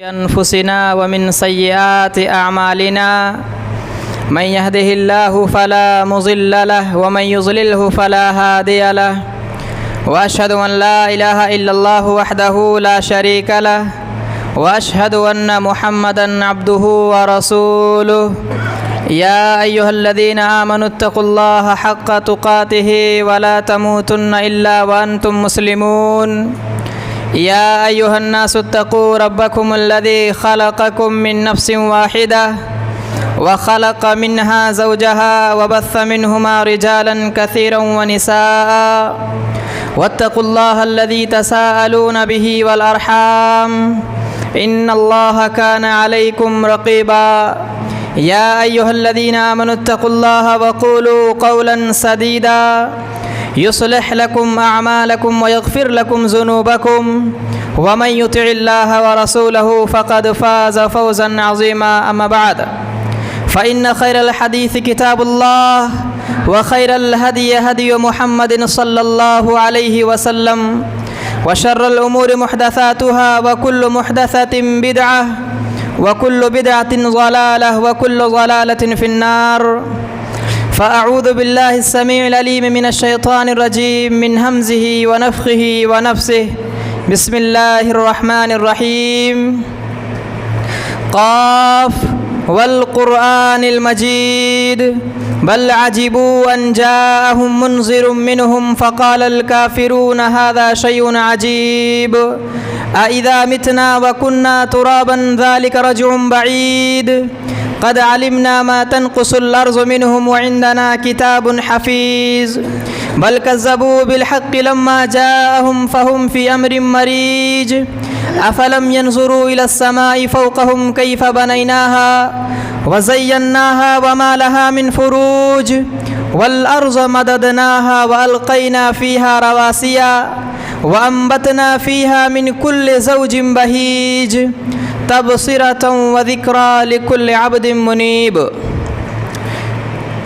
أنفسنا ومن سيئات أعمالنا من يهده الله فلا مضل له ومن يضلله فلا هادي له وأشهد أن لا إله إلا الله وحده لا شريك له وأشهد أن محمدا عبده ورسوله يا أيها الذين آمنوا اتقوا الله حق تقاته ولا تموتن إلا وأنتم مسلمون يا أيها الناس اتقوا ربكم الذي خلقكم من نفس واحدة وخلق منها زوجها وبث منهما رجالا كثيرا ونساء واتقوا الله الذي تساءلون به والأرحام إن الله كان عليكم رقيبا يا أيها الذين آمنوا اتقوا الله وقولوا قولا سديدا يصلح لكم أعمالكم ويغفر لكم ذنوبكم ومن يطع الله ورسوله فقد فاز فوزا عظيما أما بعد فإن خير الحديث كتاب الله وخير الهدي هدي محمد صلى الله عليه وسلم وشر الأمور محدثاتها وكل محدثة بدعة وكل بدعة ضلالة وكل ضلالة في النار فأعوذ بالله السميع العليم من الشيطان الرجيم من همزه ونفخه ونفسه بسم الله الرحمن الرحيم قاف والقرآن المجيد بل عجبوا أن جاءهم منذر منهم فقال الكافرون هذا شيء عجيب أإذا متنا وكنا ترابا ذلك رجع بعيد قد علمنا ما تنقص الأرض منهم وعندنا كتاب حفيظ بل كذبوا بالحق لما جاءهم فهم في أمر مريج أفلم ينظروا إلى السماء فوقهم كيف بنيناها وزيناها وما لها من فروج والأرض مددناها وألقينا فيها رواسي وأنبتنا فيها من كل زوج بهيج تبصرة وذكرى لكل عبد منيب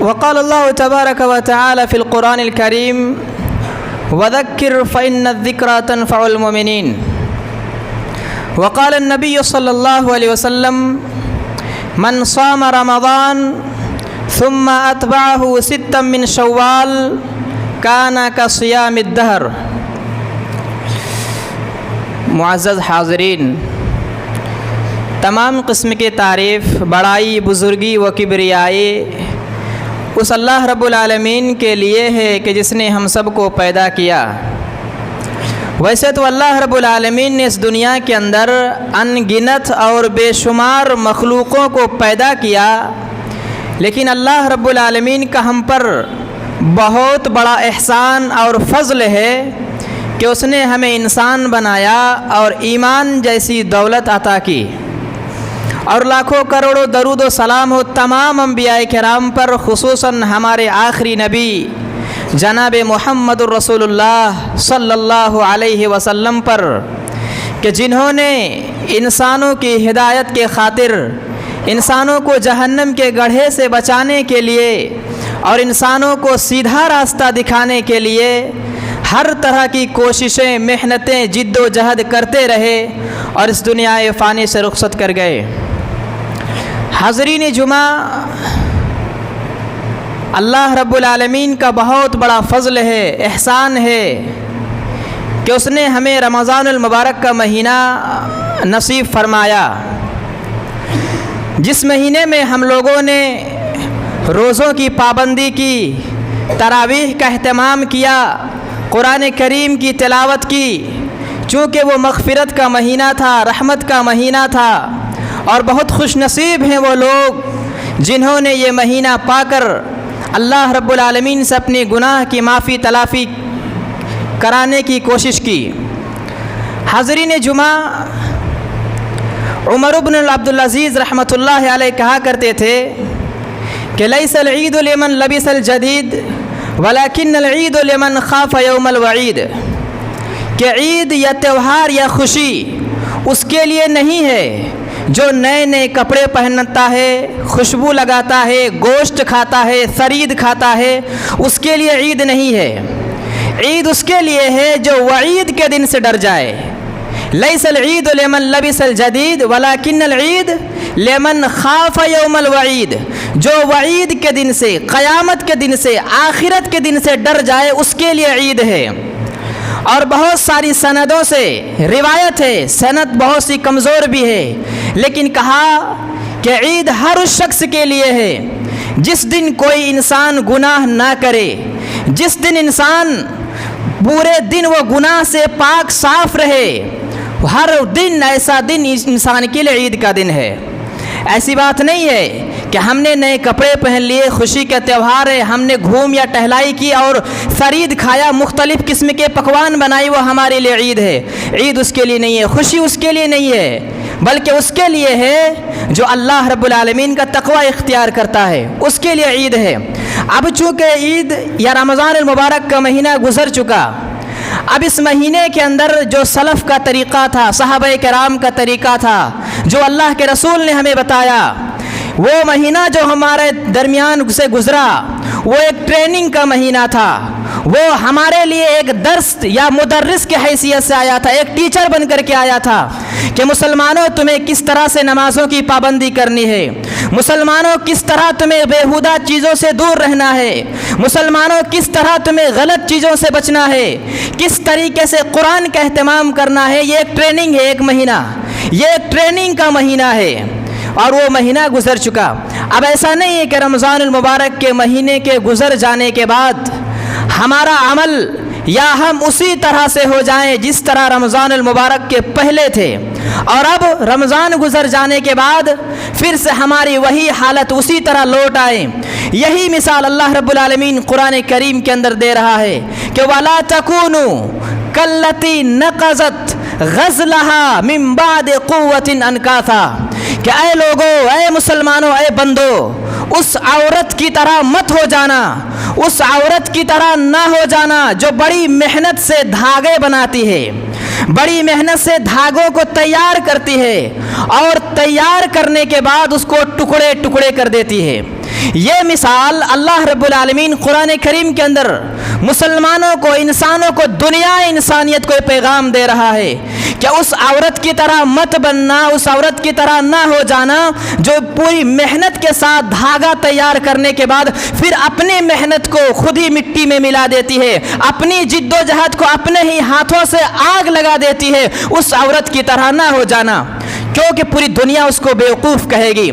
وقال الله تبارك وتعالى في القرآن الكريم وذكر فإن الذكرى تنفع المؤمنين وقال النبي صلى الله عليه وسلم من صام رمضان ثم أتبعه ستا من شوال كان كصيام الدهر معزز حاضرین، تمام قسم کی تعریف، بڑائی، بزرگی و کبریائی اس اللہ رب العالمین کے لیے ہے کہ جس نے ہم سب کو پیدا کیا۔ ویسے تو اللہ رب العالمین نے اس دنیا کے اندر ان گنت اور بے شمار مخلوقوں کو پیدا کیا، لیکن اللہ رب العالمین کا ہم پر بہت بڑا احسان اور فضل ہے کہ اس نے ہمیں انسان بنایا اور ایمان جیسی دولت عطا کی، اور لاکھوں کروڑوں درود و سلام ہو تمام انبیاء کرام پر، خصوصاً ہمارے آخری نبی جناب محمد الرسول اللہ صلی اللہ علیہ وسلم پر، کہ جنہوں نے انسانوں کی ہدایت کے خاطر، انسانوں کو جہنم کے گڑھے سے بچانے کے لیے اور انسانوں کو سیدھا راستہ دکھانے کے لیے ہر طرح کی کوششیں، محنتیں، جد و جہد کرتے رہے اور اس دنیا فانی سے رخصت کر گئے۔ حاضرین جمعہ، اللہ رب العالمین کا بہت بڑا فضل ہے، احسان ہے کہ اس نے ہمیں رمضان المبارک کا مہینہ نصیب فرمایا، جس مہینے میں ہم لوگوں نے روزوں کی پابندی کی، تراویح کا اہتمام کیا، قرآن کریم کی تلاوت کی، چونکہ وہ مغفرت کا مہینہ تھا، رحمت کا مہینہ تھا، اور بہت خوش نصیب ہیں وہ لوگ جنہوں نے یہ مہینہ پا کر اللہ رب العالمین سے اپنی گناہ کی معافی تلافی کرانے کی کوشش کی۔ حاضرین جمعہ، عمر بن عبدالعزیز رحمۃ اللہ علیہ کہا کرتے تھے کہ لیس العید لمن لبس الجدید ولکن العید لمن خاف یوم الوعید، کہ عید یا تہوار یا خوشی اس کے لیے نہیں ہے جو نئے نئے کپڑے پہنتا ہے، خوشبو لگاتا ہے، گوشت کھاتا ہے، ثرید کھاتا ہے، اس کے لیے عید نہیں ہے۔ عید اس کے لیے ہے جو وعید کے دن سے ڈر جائے، لیس العید لمن لبس الجدید ولکن العید لمن خاف یوم الوعید، جو وعید کے دن سے، قیامت کے دن سے، آخرت کے دن سے ڈر جائے اس کے لیے عید ہے۔ اور بہت ساری سندوں سے روایت ہے، سند بہت سی کمزور بھی ہے، لیکن کہا کہ عید ہر اس شخص کے لیے ہے جس دن کوئی انسان گناہ نہ کرے، جس دن انسان پورے دن وہ گناہ سے پاک صاف رہے، ہر دن ایسا دن انسان کے لیے عید کا دن ہے۔ ایسی بات نہیں ہے کہ ہم نے نئے کپڑے پہن لیے، خوشی کا تہوار ہے، ہم نے گھوم یا ٹہلائی کی اور فرید کھایا، مختلف قسم کے پکوان بنائی، وہ ہمارے لیے عید ہے۔ عید اس کے لیے نہیں ہے، خوشی اس کے لیے نہیں ہے، بلکہ اس کے لیے ہے جو اللہ رب العالمین کا تقوی اختیار کرتا ہے، اس کے لیے عید ہے۔ اب چونکہ عید یا رمضان المبارک کا مہینہ گزر چکا، اب اس مہینے کے اندر جو سلف کا طریقہ تھا، صحابہ کرام کا طریقہ تھا، جو اللہ کے رسول نے ہمیں بتایا، وہ مہینہ جو ہمارے درمیان سے گزرا وہ ایک ٹریننگ کا مہینہ تھا، وہ ہمارے لیے ایک درس یا مدرس کی حیثیت سے آیا تھا، ایک ٹیچر بن کر کے آیا تھا کہ مسلمانوں تمہیں کس طرح سے نمازوں کی پابندی کرنی ہے، مسلمانوں کس طرح تمہیں بیہودہ چیزوں سے دور رہنا ہے، مسلمانوں کس طرح تمہیں غلط چیزوں سے بچنا ہے، کس طریقے سے قرآن کا اہتمام کرنا ہے۔ یہ ایک ٹریننگ ہے، ایک مہینہ، یہ ایک ٹریننگ کا مہینہ ہے، اور وہ مہینہ گزر چکا۔ اب ایسا نہیں ہے کہ رمضان المبارک کے مہینے کے گزر جانے کے بعد ہمارا عمل یا ہم اسی طرح سے ہو جائیں جس طرح رمضان المبارک کے پہلے تھے، اور اب رمضان گزر جانے کے بعد پھر سے ہماری وہی حالت اسی طرح لوٹ آئے۔ یہی مثال اللہ رب العالمین قرآن کریم کے اندر دے رہا ہے کہ وَلَا تَكُونُوا كَالَّتِي نَقَضَتْ غَزْلَهَا مِن بَعْدِ قُوَّةٍ أَنْكَاثًا، کہ اے لوگو، اے مسلمانوں، اے بندو، اس عورت کی طرح مت ہو جانا، اس عورت کی طرح نہ ہو جانا جو بڑی محنت سے دھاگے بناتی ہے، بڑی محنت سے دھاگوں کو تیار کرتی ہے، اور تیار کرنے کے بعد اس کو ٹکڑے ٹکڑے کر دیتی ہے۔ یہ مثال اللہ رب العالمین قرآن کریم کے اندر مسلمانوں کو، انسانوں کو، دنیا انسانیت کو پیغام دے رہا ہے کہ اس عورت کی طرح مت بننا، اس عورت کی طرح نہ ہو جانا جو پوری محنت کے ساتھ دھاگا تیار کرنے کے بعد پھر اپنی محنت کو خود ہی مٹی میں ملا دیتی ہے، اپنی جد و جہد کو اپنے ہی ہاتھوں سے آگ لگا دیتی ہے۔ اس عورت کی طرح نہ ہو جانا، کیونکہ پوری دنیا اس کو بیوقوف کہے گی۔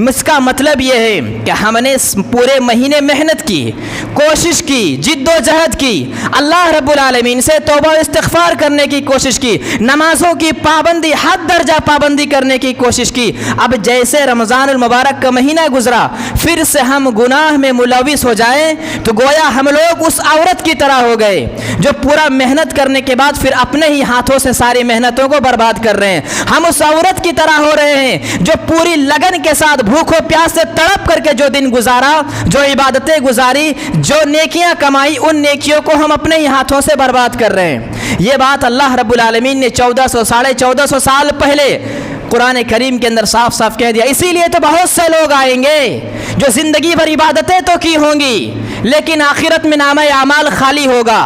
اس کا مطلب یہ ہے کہ ہم نے پورے مہینے محنت کی، کوشش کی، جد و جہد کی، اللہ رب العالمین سے توبہ و استغفار کرنے کی کوشش کی، نمازوں کی پابندی، حد درجہ پابندی کرنے کی کوشش کی۔ اب جیسے رمضان المبارک کا مہینہ گزرا پھر سے ہم گناہ میں ملوث ہو جائیں تو گویا ہم لوگ اس عورت کی طرح ہو گئے جو پورا محنت کرنے کے بعد پھر اپنے ہی ہاتھوں سے ساری محنتوں کو برباد کر رہے ہیں۔ ہم اس عورت کی طرح ہو رہے ہیں جو پوری لگن کے ساتھ بھوک و پیاس سے تڑپ کر کے جو دن گزارا، جو عبادتیں گزاری، جو نیکیاں کمائی، ان نیکیوں کو ہم اپنے ہی ہاتھوں سے برباد کر رہے ہیں۔ یہ بات اللہ رب العالمین نے 1400 سال پہلے قرآن کریم کے اندر صاف صاف کہہ دیا۔ اسی لیے تو بہت سے لوگ آئیں گے جو زندگی بھر عبادتیں تو کی ہوں گی لیکن آخرت میں نامہ اعمال خالی ہوگا۔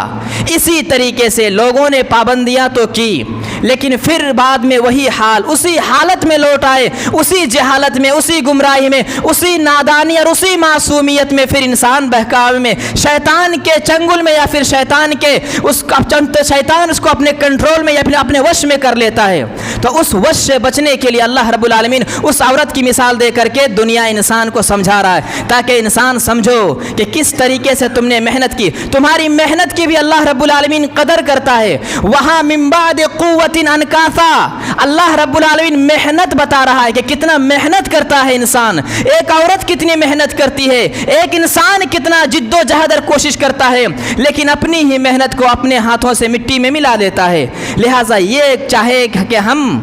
اسی طریقے سے لوگوں نے پابندیاں تو کی لیکن پھر بعد میں وہی حال، اسی حالت میں لوٹ آئے، اسی جہالت میں، اسی گمراہی میں، اسی نادانی اور اسی معصومیت میں پھر انسان بہکاوے میں، شیطان کے چنگل میں، یا پھر شیطان اس کو اپنے کنٹرول میں یا پھر اپنے وش میں کر لیتا ہے۔ تو اس وش سے بچنے کے لیے اللہ رب العالمین اس عورت کی مثال دے کر کے دنیا انسان کو سمجھا رہا ہے تاکہ انسان سمجھو کہ کس طریقے سے تم نے محنت کی، تمہاری محنت کی بھی اللہ رب العالمین قدر کرتا ہے۔ وہاں من بعد قوت انکاثا، اللہ رب العالمین محنت بتا رہا ہے کہ کتنا محنت کرتا ہے انسان، ایک عورت کتنی محنت کرتی ہے، ایک انسان کتنا جد و جہد اور کوشش کرتا ہے لیکن اپنی ہی محنت کو اپنے ہاتھوں سے مٹی میں ملا دیتا ہے۔ لہٰذا یہ چاہے کہ ہم،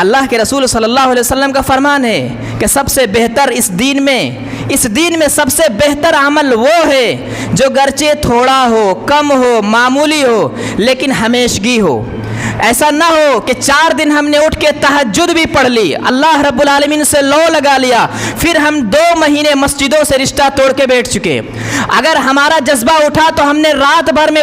اللہ کے رسول صلی اللہ علیہ وسلم کا فرمان ہے کہ سب سے بہتر اس دین میں سب سے بہتر عمل وہ ہے جو گرچہ تھوڑا ہو، کم ہو، معمولی ہو لیکن ہمیشگی ہو۔ ایسا نہ ہو کہ 4 دن ہم نے اٹھ کے تہجد بھی پڑھ لی، اللہ رب العالمین سے لو لگا لیا، پھر ہم 2 مہینے مسجدوں سے رشتہ توڑ کے بیٹھ چکے۔ اگر ہمارا جذبہ اٹھا تو ہم نے رات بھر میں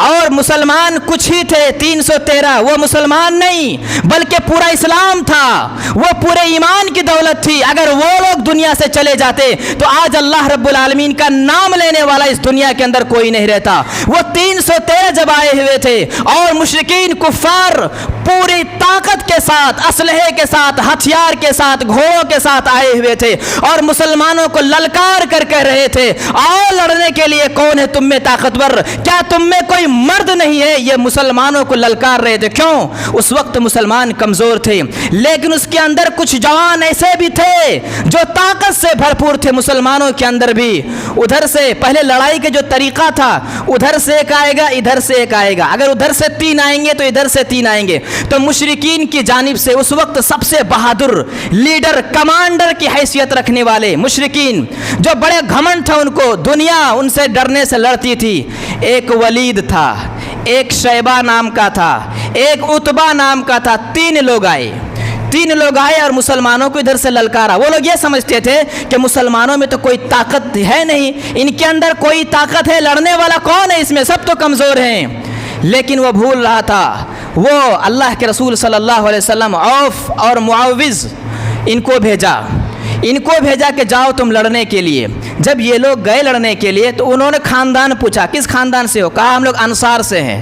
اور مسلمان کچھ ہی تھے 313. وہ مسلمان نہیں بلکہ پورا اسلام تھا, وہ پورے ایمان کی دولت تھی. اگر وہ لوگ دنیا سے چلے جاتے تو آج اللہ رب العالمین کا نام لینے والا اس دنیا کے اندر کوئی نہیں رہتا. وہ 313 جب آئے ہوئے تھے اور مشرکین کفار پوری طاقت کے ساتھ, اسلحے کے ساتھ, ہتھیار کے ساتھ, گھوڑوں کے ساتھ آئے ہوئے تھے اور مسلمانوں کو للکار کر کہہ رہے تھے آؤ لڑنے کے لیے, کون ہے تم میں طاقتور, کیا تم میں کوئی مرد نہیں ہے. یہ مسلمانوں کو للکار رہے تھے. کیوں؟ اس وقت مسلمان کمزور تھے, لیکن اس کے اندر کچھ جوان ایسے بھی تھے جو طاقت سے بھرپور تھے. مسلمانوں کے اندر بھی ادھر سے پہلے لڑائی کا جو طریقہ تھا, ادھر سے ایک آئے گا, ادھر سے ایک آئے گا, اگر ادھر سے 3 آئیں گے تو ادھر سے 3 آئیں گے. تو مشرکین کی جانب سے اس وقت سب سے بہادر لیڈر, کمانڈر کی حیثیت رکھنے والے مشرکین جو بڑے گھمنڈ تھا, ان کو دنیا ان سے ڈرنے سے لڑتی تھی. ایک ولید تھا, ایک شیبہ نام کا تھا, ایک عتبہ نام کا تھا. 3 لوگ آئے اور مسلمانوں کو ادھر سے للکارا. وہ لوگ یہ سمجھتے تھے کہ مسلمانوں میں تو کوئی طاقت ہے نہیں, ان کے اندر کوئی طاقت ہے, لڑنے والا کون ہے اس میں, سب تو کمزور ہیں. لیکن وہ بھول رہا تھا. وہ اللہ کے رسول صلی اللہ علیہ وسلم عوف اور معاوض ان کو بھیجا کہ جاؤ تم لڑنے کے لیے. جب یہ لوگ گئے لڑنے کے لیے تو انہوں نے خاندان پوچھا, کس خاندان سے ہو؟ کہا ہم لوگ انصار سے ہیں.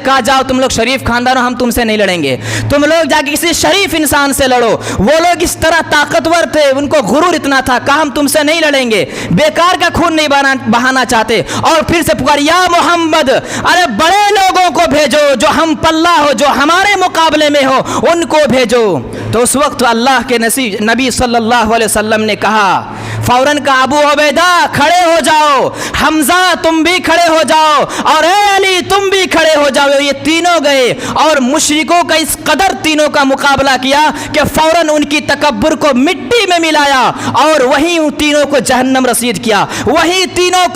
کہا جاؤ تم لوگ شریف خاندان ہو, ہم تم سے نہیں لڑیں گے, تم لوگ جا کے کسی شریف انسان سے لڑو. وہ لوگ اس طرح طاقتور تھے, ان کو غرور اتنا تھا, کہا ہم تم سے نہیں لڑیں گے, بیکار کا خون نہیں بہانا چاہتے. اور پھر سے پکار, یا محمد, ارے بڑے لوگوں کو بھیجو جو ہم پلہ ہو, جو ہمارے مقابلے میں ہو, ان کو بھیجو. تو اس وقت اللہ کے نبی صلی اللہ علیہ وسلم نے کہا, فوراً کہا, ابو عبیدہ کھڑے ہو جاؤ, حمزہ تم بھی کھڑے ہو جاؤ, اور اے علی تم بھی کھڑے ہو جاؤ. یہ تینوں گئے اور مشرکوں کا اس قدر تینوں کا مقابلہ کیا کہ فوراً ان کی تکبر کو مٹی میں ملایا اور وہیں ان تینوں کو جہنم رسید کیا. وہی تینوں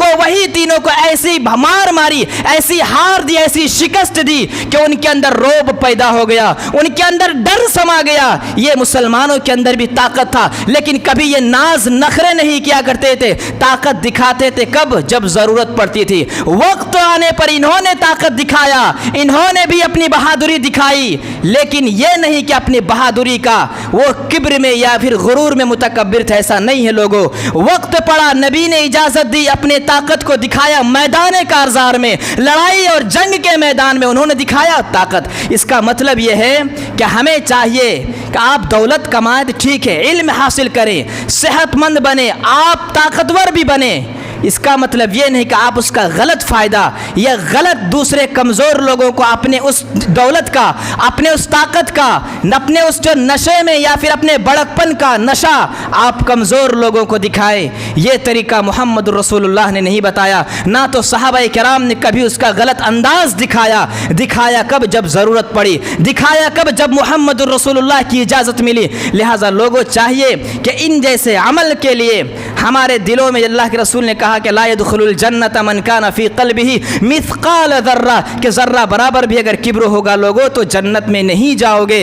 کو ایسی مار ماری, ایسی ہار دی, ایسی شکست دی کہ ان کے اندر روب پیدا ہو گیا, ان کے اندر ڈر سما گیا. یہ مسلمانوں کے اندر بھی طاقت تھا, لیکن کبھی یہ ناز نخرے نہیں کیا کرتے تھے. طاقت دکھاتے تھے کب؟ جب ضرورت پڑتی تھی. وقت آنے پر انہوں نے طاقت دکھایا, انہوں نے بھی اپنی بہادری دکھائی, لیکن یہ نہیں کہ اپنی بہادری کا وہ کبر میں یا پھر غرور میں متکبر تھے. ایسا نہیں ہے لوگوں. وقت پڑا, نبی نے اجازت دی, اپنے طاقت کو دکھایا. میدان کارزار میں, لڑائی اور جنگ کے میدان میں انہوں نے دکھایا طاقت. اس کا مطلب یہ ہے کہ ہمیں چاہیے کہ آپ دولت کمائیں ٹھیک ہے, علم حاصل کریں, صحت مند بنے, آپ طاقتور بھی بنے. اس کا مطلب یہ نہیں کہ آپ اس کا غلط فائدہ یا غلط دوسرے کمزور لوگوں کو اپنے اس دولت کا, اپنے اس طاقت کا, اپنے اس جو نشے میں یا پھر اپنے بڑکپن کا نشہ آپ کمزور لوگوں کو دکھائے. یہ طریقہ محمد رسول اللہ نے نہیں بتایا, نہ تو صحابہ کرام نے کبھی اس کا غلط انداز دکھایا کب؟ جب ضرورت پڑی. دکھایا کب؟ جب محمد رسول اللہ کی اجازت ملی. لہٰذا لوگوں چاہیے کہ ان جیسے عمل کے لیے ہمارے دلوں میں, اللہ کے رسول نے کہا کہ لا يدخل الجنت من كان في قلبه مثقال ذرہ, کہ ذرہ برابر بھی اگر کبر ہوگا لوگوں تو جنت میں نہیں جاؤ گے.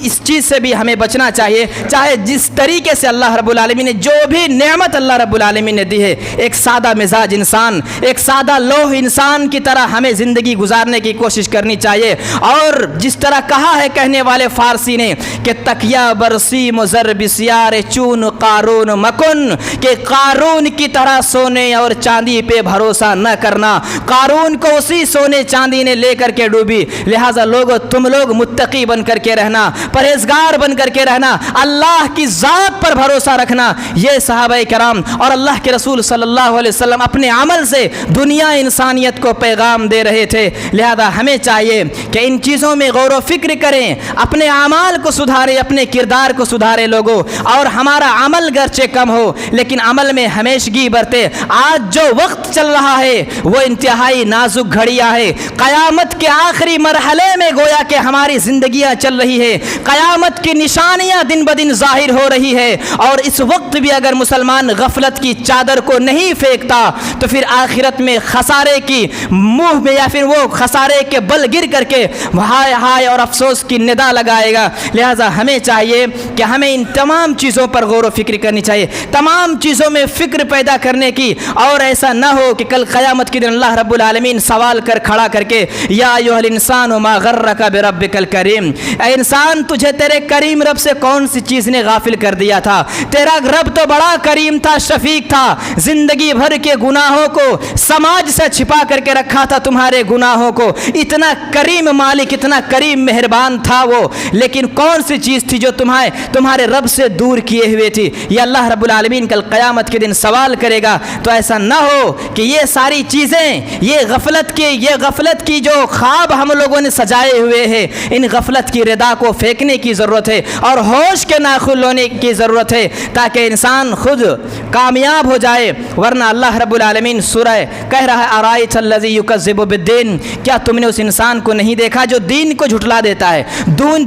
اس چیز سے بھی ہمیں بچنا چاہیے. چاہے جس طریقے سے اللہ رب العالمین نے جو بھی نعمت اللہ رب العالمین نے دی ہے, ایک سادہ مزاج انسان, ایک سادہ لوح انسان کی طرح ہمیں زندگی گزارنے کی کوشش کرنی چاہیے. اور جس طرح کہا ہے کہنے والے فارسی نے کہ تکیا برسی مزر بسیار چون قارون مکن, کہ قارون کی طرح سونے اور چاندی پہ بھروسہ نہ کرنا. قارون کو اسی سونے چاندی نے لے کر کے ڈوبی. لہٰذا لوگوں, تم لوگ متقی بن کر کے رہنا, پرہیزگار بن کر کے رہنا, اللہ کی ذات پر بھروسہ رکھنا. یہ صحابہ کرام اور اللہ کے رسول صلی اللہ علیہ وسلم اپنے عمل سے دنیا انسانیت کو پیغام دے رہے تھے. لہذا ہمیں چاہیے کہ ان چیزوں میں غور و فکر کریں, اپنے اعمال کو سدھاریں, اپنے کردار کو سدھاریں لوگوں. اور ہمارا عمل گرچہ کم ہو لیکن عمل میں ہمیشگی برتے. آج جو وقت چل رہا ہے وہ انتہائی نازک گھڑیاں ہے. قیامت کے آخری مرحلے میں گویا کہ ہماری زندگیاں چل رہی ہے. قیامت کی نشانیاں دن بدن ظاہر ہو رہی ہے, اور اس وقت بھی اگر مسلمان غفلت کی چادر کو نہیں پھینکتا تو پھر آخرت میں خسارے کی منہ میں یا پھر وہ خسارے کے بل گر کر کے ہائے ہائے اور افسوس کی ندا لگائے گا. لہذا ہمیں چاہیے کہ ہمیں ان تمام چیزوں پر غور و فکر کرنی چاہیے, تمام چیزوں میں فکر پیدا کرنے کی، اور ایسا نہ ہو کہ کل قیامت کے دن اللہ رب العالمین سوال کھڑا کر کے یا ایھا الانسان ما غرک بربک الکریم، اے انسان تجھے تیرے کریم رب سے کون سی چیز نے غافل کر دیا تھا؟ تیرا رب تو بڑا کریم تھا، شفیق تھا، زندگی بھر کے گناہوں کو سماج سے چھپا کر کے رکھا تھا، تمہارے گناہوں کو، اتنا کریم مالک، اتنا کریم مہربان تھا وہ، لیکن کون سی چیز تھی جو تمہارے رب سے دور کیے ہوئے تھی؟ یہ اللہ رب العالمین کل قیامت کے دن سوال کرے گا۔ تو ایسا نہ ہو کہ یہ ساری چیزیں، یہ غفلت کی جو خواب ہم لوگوں نے سجائے ہوئے ہیں، ان غفلت کی ردا کو پھینکنے کی ضرورت ہے اور ہوش کے ناخن ہونے کی ضرورت ہے تاکہ انسان خود کامیاب ہو جائے۔ ورنہ اللہ رب العالمین سورہ کہہ رہا ہے ارائیت الذی یکذب بالدین، کیا تم نے اس انسان کو نہیں دیکھا جو دین کو جھٹلا دیتا ہے،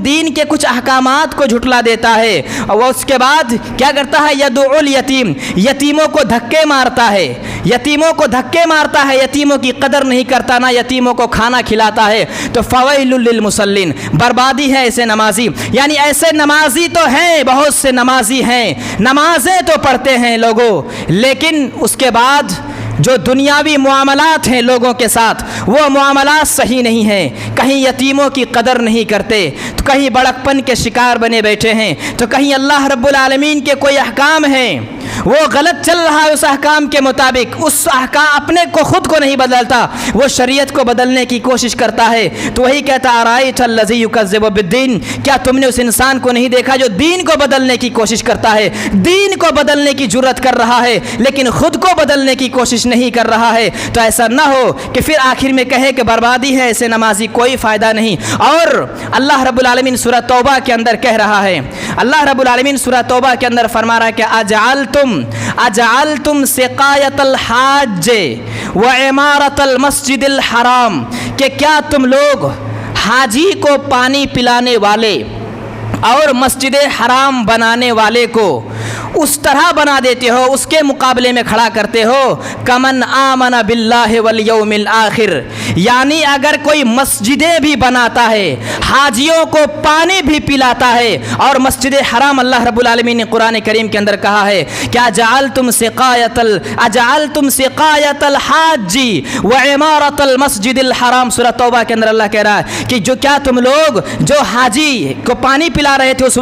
دین کے کچھ احکامات کو جھٹلا دیتا ہے، اور اس کے بعد کیا کرتا ہے؟ یدعو الیتیم، یتیموں کو دھکے مارتا ہے، یتیموں کی قدر نہیں کرتا، نہ یتیموں کو کھانا کھلاتا ہے۔ تو فویل للمصلین، بربادی ہے ایسے نمازی، یعنی ایسے نمازی تو ہیں، بہت سے نمازی ہیں، نمازیں تو پڑھتے ہیں لوگوں، لیکن اس کے بعد جو دنیاوی معاملات ہیں لوگوں کے ساتھ، وہ معاملات صحیح نہیں ہیں، کہیں یتیموں کی قدر نہیں کرتے، تو کہیں بڑکپن کے شکار بنے بیٹھے ہیں، تو کہیں اللہ رب العالمین کے کوئی احکام ہیں وہ غلط چل رہا ہے، اس احکام کے مطابق، اس احکام اپنے کو خود کو نہیں بدلتا، وہ شریعت کو بدلنے کی کوشش کرتا ہے۔ تو وہی کہتا ارائیت الذی یکذب بالدین، کیا تم نے اس انسان کو نہیں دیکھا جو دین کو بدلنے کی کوشش کرتا ہے، دین کو بدلنے کی جرأت کر رہا ہے، لیکن خود کو بدلنے کی کوشش نہیں کر رہا ہے؟ تو ایسا نہ ہو کہ پھر آخر میں کہے کہ بربادی ہے ایسے نمازی، کوئی فائدہ نہیں۔ اور اللہ رب العالمین سورہ توبہ کے اندر کہہ رہا ہے، اللہ رب العالمین سورہ توبہ کے اندر فرما رہا ہے کہ اجعلتم سقایت الحاج وعمارت المسجد الحرام، کہ کیا تم لوگ حاجی کو پانی پلانے والے اور مسجد حرام بنانے والے کو اس طرح بنا دیتے ہو، اس کے مقابلے میں کھڑا کرتے ہو کمن آمن باللہ والیوم الآخر، یعنی اگر کوئی مسجدیں بھی بناتا ہے، حاجیوں کو پانی بھی پلاتا ہے، اور مسجد حرام اللہ رب العالمین نے قرآن کریم کے اندر کہا ہے کہ اجعلتم سقایت الحاج وعمارت المسجد الحرام، سورہ توبہ کے اندر اللہ کہہ رہا ہے کہ کیا تم لوگ جو حاجی کو پانی پلا رہے تھے اس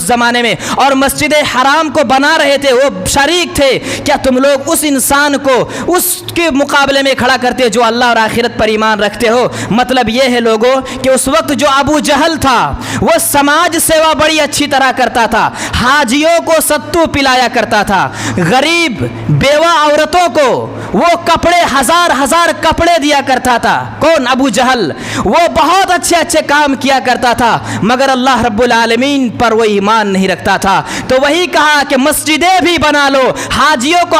زمانے میں، اور مسجد حرام کو بنا رہے تھے، وہ شریک تھے، کیا تم لوگ اس انسان کو اس کے مقابلے میں کھڑا کرتے جو اللہ اور آخرت پر ایمان رکھتے ہو؟ مطلب یہ ہے لوگوں کہ اس وقت جو ابو جہل تھا وہ سماج سیوا بڑی اچھی طرح کرتا تھا، حاجیوں کو ستو پلایا کرتا تھا، غریب بیوہ عورتوں کو وہ کپڑے ہزار کپڑے دیا کرتا تھا۔ کون؟ ابو جہل۔ وہ بہت اچھے کام کیا کرتا تھا، مگر اللہ رب العالمین پر وہ ایمان نہیں رکھتا تھا۔ تو وہی کہا کہ مسجدیں بھی بنا لو، حاجیوں کو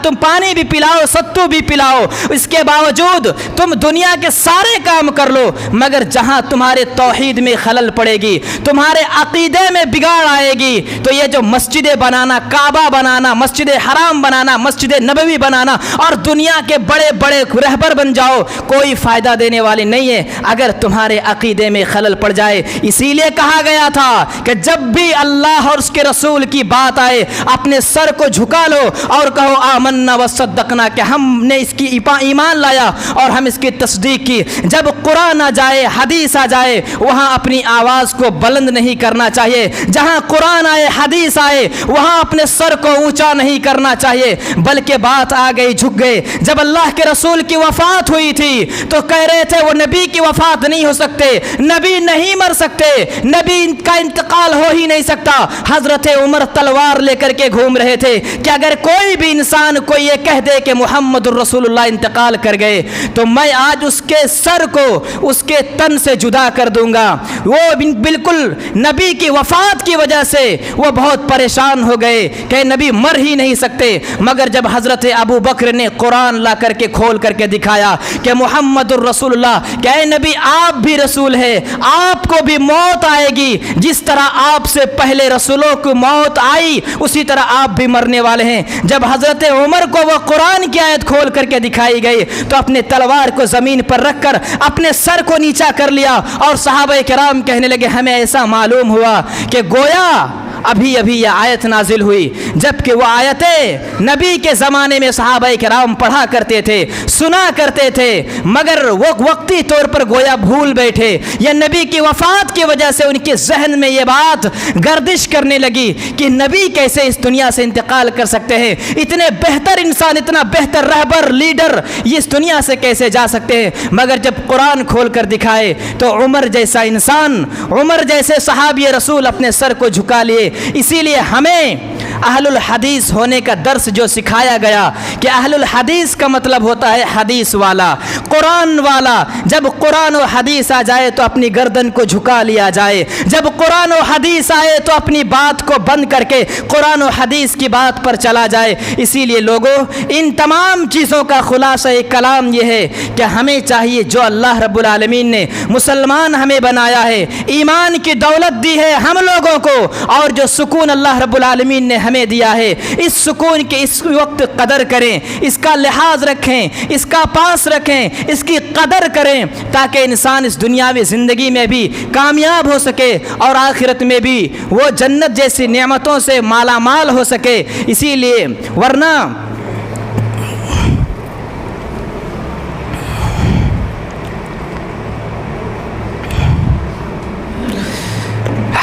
تم پانی بھی پلاؤ، ستو بھی پلاؤ، اس کے باوجود تم دنیا کے سارے کام کر لو، مگر جہاں تمہارے توحید میں خلل پڑے گی، تمہارے عقیدے میں بگاڑ آئے گی، تو یہ جو مسجدیں بنانا، کعبہ بنانا، مسجد حرام بنانا، مسجد نبوی بنانا، اور دنیا کے بڑے بڑے رہبر بن جاؤ، کوئی فائدہ دینے والے نہیں ہے اگر تمہارے عقیدے میں خلل پڑ جائے۔ اسی لیے کہا گیا تھا کہ جب بھی اللہ اور اس کے رسول کی بات آئے اپنے سر کو جھکا لو اور کہو آمنا وصدقنا، کہ ہم نے اس کی ایمان لایا اور ہم اس کی تصدیق کی۔ جب قرآن آ جائے، حدیث آ جائے، وہاں اپنی آواز کو بلند نہیں کرنا چاہیے، جہاں قرآن آئے، حدیث آئے، وہاں اپنے سر کو اونچا نہیں کرنا چاہیے، بلکہ بات آ گئی جھک گئے۔ جب اللہ کے رسول کی وفات ہوئی تھی تو کہہ رہے تھے وہ نبی کی وفات نہیں ہو سکتے، نبی نہیں مر سکتے، نبی کا انتقال ہو ہی نہیں سکتا۔ حضرت عمر تلوار لے کر کے گھوم رہے تھے کہ اگر کوئی بھی انسان کو یہ کہہ دے کہ محمد الرسول اللہ انتقال کر گئے تو میں آج اس کے سر کو اس کے تن سے جدا کر دوں گا۔ وہ بالکل نبی کی وفات کی وجہ سے وہ بہت پریشان ہو گئے کہ نبی مر ہی نہیں سکتے، مگر جب حضرت ابو بکر نے قرآن لا کر کے کھول کر کے دکھایا کہ محمد الرسول اللہ، کہ اے نبی آپ بھی رسول ہے، آپ کو بھی موت آئے گی، جس طرح آپ سے پہلے رسولوں کو موت آئی اسی طرح آپ بھی مرنے والے ہیں۔ جب حضرت عمر کو وہ قرآن کی آیت کھول کر کے دکھائی گئی تو اپنے تلوار کو زمین پر رکھ کر اپنے سر کو نیچا کر لیا، اور صحابہ کرام کہنے لگے ہمیں ایسا معلوم ہوا کہ گویا ابھی ابھی یہ آیت نازل ہوئی، جبکہ وہ آیتیں نبی کے زمانے میں صحابہ کرام پڑھا کرتے تھے، سنا کرتے تھے، مگر وہ وقتی طور پر گویا بھول بیٹھے، یا نبی کی وفات کی وجہ سے ان کے ذہن میں یہ بات گردش کرنے لگی کہ نبی کیسے اس دنیا سے انتقال کر سکتے ہیں، اتنے بہتر انسان، اتنا بہتر رہبر، لیڈر یہ اس دنیا سے کیسے جا سکتے ہیں۔ مگر جب قرآن کھول کر دکھائے تو عمر جیسا انسان، عمر جیسے صحابی رسول اپنے سر کو جھکا لیے۔ اسی لیے ہمیں اہل الحدیث ہونے کا درس جو سکھایا گیا کہ اہل الحدیث کا مطلب ہوتا ہے حدیث والا، قرآن والا۔ جب قرآن و حدیث آ جائے تو اپنی گردن کو جھکا لیا جائے، جب قرآن و حدیث آئے تو اپنی بات کو بند کر کے قرآن و حدیث کی بات پر چلا جائے۔ اسی لیے لوگوں، ان تمام چیزوں کا خلاصہ کلام یہ ہے کہ ہمیں چاہیے جو اللہ رب العالمین نے مسلمان ہمیں بنایا ہے، ایمان کی دولت دی ہے ہم لوگوں کو، اور جو سکون اللہ رب العالمین نے ہمیں دیا ہے، اس سکون کے اس وقت قدر کریں، اس کا لحاظ رکھیں، اس کا پاس رکھیں، اس کی قدر کریں، تاکہ انسان اس دنیاوی زندگی میں بھی کامیاب ہو سکے اور آخرت میں بھی وہ جنت جیسی نعمتوں سے مالا مال ہو سکے۔ اسی لیے ورنہ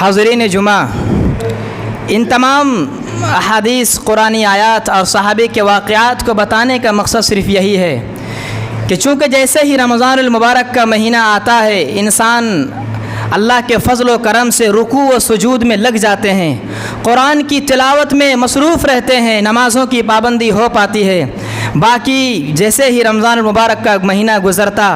حاضرین جمعہ، ان تمام احادیث، قرآنی آیات اور صحابہ کے واقعات کو بتانے کا مقصد صرف یہی ہے کہ چونکہ جیسے ہی رمضان المبارک کا مہینہ آتا ہے، انسان اللہ کے فضل و کرم سے رکوع و سجود میں لگ جاتے ہیں، قرآن کی تلاوت میں مصروف رہتے ہیں، نمازوں کی پابندی ہو پاتی ہے۔ باقی جیسے ہی رمضان المبارک کا مہینہ گزرتا،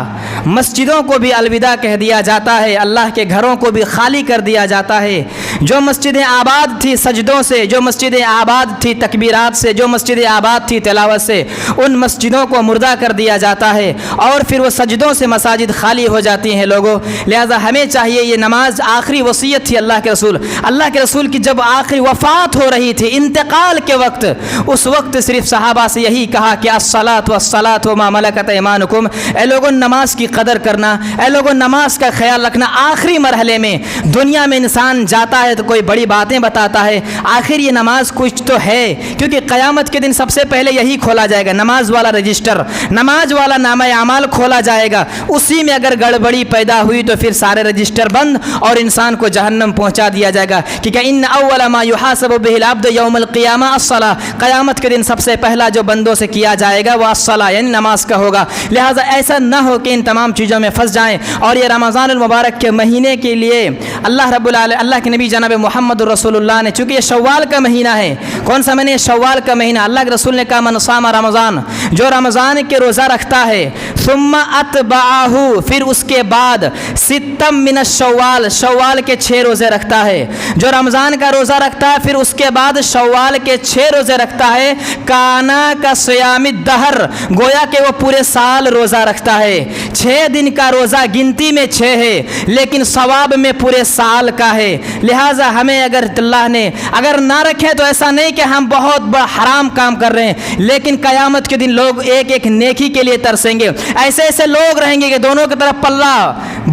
مسجدوں کو بھی الوداع کہہ دیا جاتا ہے، اللہ کے گھروں کو بھی خالی کر دیا جاتا ہے۔ جو مسجدیں آباد تھی سجدوں سے، جو مسجدیں آباد تھی تکبیرات سے، جو مسجدیں آباد تھی تلاوت سے، ان مسجدوں کو مردہ کر دیا جاتا ہے، اور پھر وہ سجدوں سے مساجد خالی ہو جاتی ہیں لوگوں۔ لہذا ہمیں چاہیے، یہ نماز آخری وصیت تھی اللہ کے رسول کی جب آخری وفات ہو رہی تھی، انتقال کے وقت، اس وقت صرف صحابہ سے یہی کہا کہ الصلاۃ والصلاۃ وما ملکت ایمانکم، اے لوگوں نماز کی قدر کرنا، اے لوگوں نماز کا خیال رکھنا۔ آخری مرحلے میں دنیا میں انسان جاتا ہے تو کوئی بڑی باتیں بتاتا ہے، آخر یہ نماز کچھ تو ہے، کیونکہ قیامت کے دن سب سے پہلے یہی کھولا جائے گا، نماز والا رجسٹر، نماز والا نامہ اعمال کھولا جائے گا۔ اسی میں اگر گڑبڑی پیدا ہوئی تو پھر سارے رجسٹر بند اور انسان کو جہنم پہنچا دیا جائے گا، کیونکہ ان اول ما یحاسب به العبد یوم القیامہ الصلاۃ، قیامت کے دن سب سے پہلا جو بندوں سے کیا جائے گا وہ الصلاۃ یعنی نماز کا ہوگا۔ لہٰذا ایسا نہ ہو کہ ان تمام چیزوں میں پھنس جائیں۔ اور یہ رمضان المبارک کے مہینے کے لیے اللہ رب العالمین، اللہ کے نبی جناب محمد رسول اللہ نے، چونکہ یہ شوال کا مہینہ ہے، کون سا مہینہ؟ شوال کا مہینہ۔ اللہ کے رسول نے کہا من صام رمضان، جو رمضان کے روزہ رکھتا ہے، ثم اتبعہ، پھر اس کے بعد ستم من الشوال، شوال کے 6 روزے رکھتا ہے، جو رمضان کا روزہ رکھتا ہے پھر اس کے بعد شوال کے 6 روزے رکھتا ہے، کانا کا صیام الدہر، گویا کہ وہ پورے سال روزہ رکھتا ہے۔ 6 دن کا روزہ گنتی میں 6 ہے لیکن ثواب میں پورے سال کا ہے۔ لہٰذا ہمیں اگر اللہ نے اگر نہ رکھے تو ایسا نہیں کہ ہم بہت بڑا حرام کام کر رہے ہیں، لیکن قیامت کے دن لوگ ایک ایک نیکی کے لیے ترسیں گے۔ ایسے ایسے لوگ رہیں گے کہ دونوں کی طرف پلہ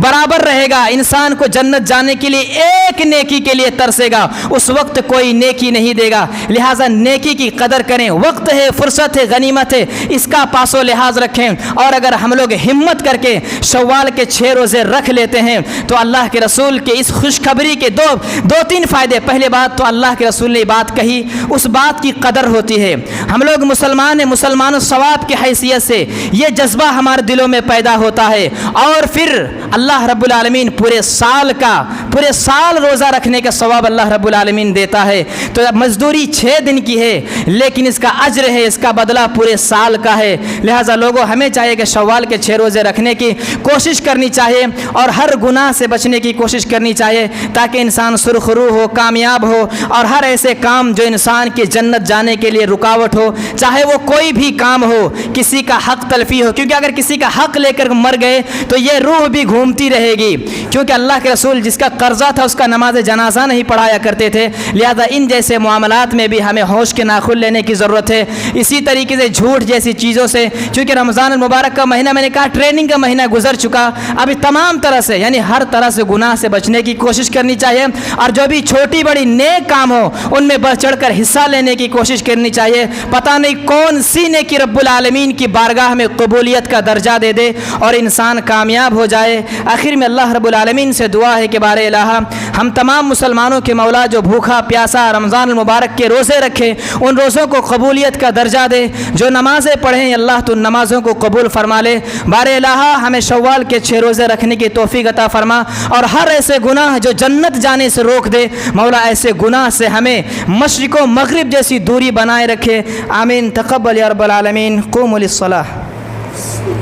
برابر رہے گا، انسان کو جنت جانے کے لیے ایک نیکی کے لیے ترسے گا، اس وقت کوئی نیکی نہیں دے گا۔ لہٰذا نیکی کی قدر کریں، وقت ہے، فرصت ہے، غنیمت ہے، اس کا پاس و لحاظ رکھیں۔ اور اگر ہم لوگ ہمت کر کے شوال کے 6 روزے رکھ لیتے ہیں تو اللہ کے رسول کے اس خوشخبری کے دو تین فائدے۔ پہلے بات تو اللہ کے رسول نے بات کہی، اس بات کی قدر ہوتی ہے۔ ہم لوگ مسلمان ہیں، مسلمان ثواب کی حیثیت سے یہ جذبہ ہمارے دلوں میں پیدا ہوتا ہے، اور پھر اللہ رب العالمین پورے سال روزہ رکھنے کا ثواب اللہ رب العالمین دیتا ہے۔ تو مزدوری 6 دن کی ہے لیکن اس کا اجر ہے، اس کا بدلہ پورے سال کا ہے۔ لہٰذا لوگوں ہمیں چاہیے کہ شوال کے 6 روزے رکھنے کی کوشش کرنی چاہیے اور ہر گناہ سے بچنے کی کوشش کرنی چاہیے تاکہ انسان سرخرو ہو، کامیاب ہو، اور ہر ایسے کام جو انسان کی جنت جانے کے لیے رکاوٹ ہو، چاہے وہ کوئی بھی کام ہو، کسی کا حق تلفی ہو، کیونکہ اگر کسی کا حق لے کر مر گئے تو یہ روح بھی گھوم گھومتی رہے گی، کیونکہ اللہ کے رسول جس کا قرضہ تھا اس کا نماز جنازہ نہیں پڑھایا کرتے تھے، لہذا ان جیسے معاملات میں بھی ہمیں ہوش کے ناخن لینے کی ضرورت ہے۔ اسی طریقے سے جھوٹ جیسی چیزوں سے، چونکہ رمضان المبارک کا مہینہ میں نے کہا ٹریننگ کا مہینہ گزر چکا، ابھی تمام طرح سے یعنی ہر طرح سے گناہ سے بچنے کی کوشش کرنی چاہیے، اور جو بھی چھوٹی بڑی نیک کام ہو ان میں بڑھ چڑھ کر حصہ لینے کی کوشش کرنی چاہیے۔ پتہ نہیں کون سی نیکی رب العالمین کی بارگاہ میں قبولیت کا درجہ دے دے اور انسان کامیاب ہو جائے۔ آخر میں اللہ رب العالمین سے دعا ہے کہ بار الہ ہم تمام مسلمانوں کے مولا جو بھوکا پیاسا رمضان المبارک کے روزے رکھے ان روزوں کو قبولیت کا درجہ دے، جو نمازیں پڑھیں اللہ تو نمازوں کو قبول فرما لے۔ بار الہ ہمیں شوال کے 6 روزے رکھنے کی توفیق عطا فرما، اور ہر ایسے گناہ جو جنت جانے سے روک دے مولا ایسے گناہ سے ہمیں مشرق و مغرب جیسی دوری بنائے رکھے۔ آمین۔ تقبل یا رب العالمین۔ قوموا للصلاۃ۔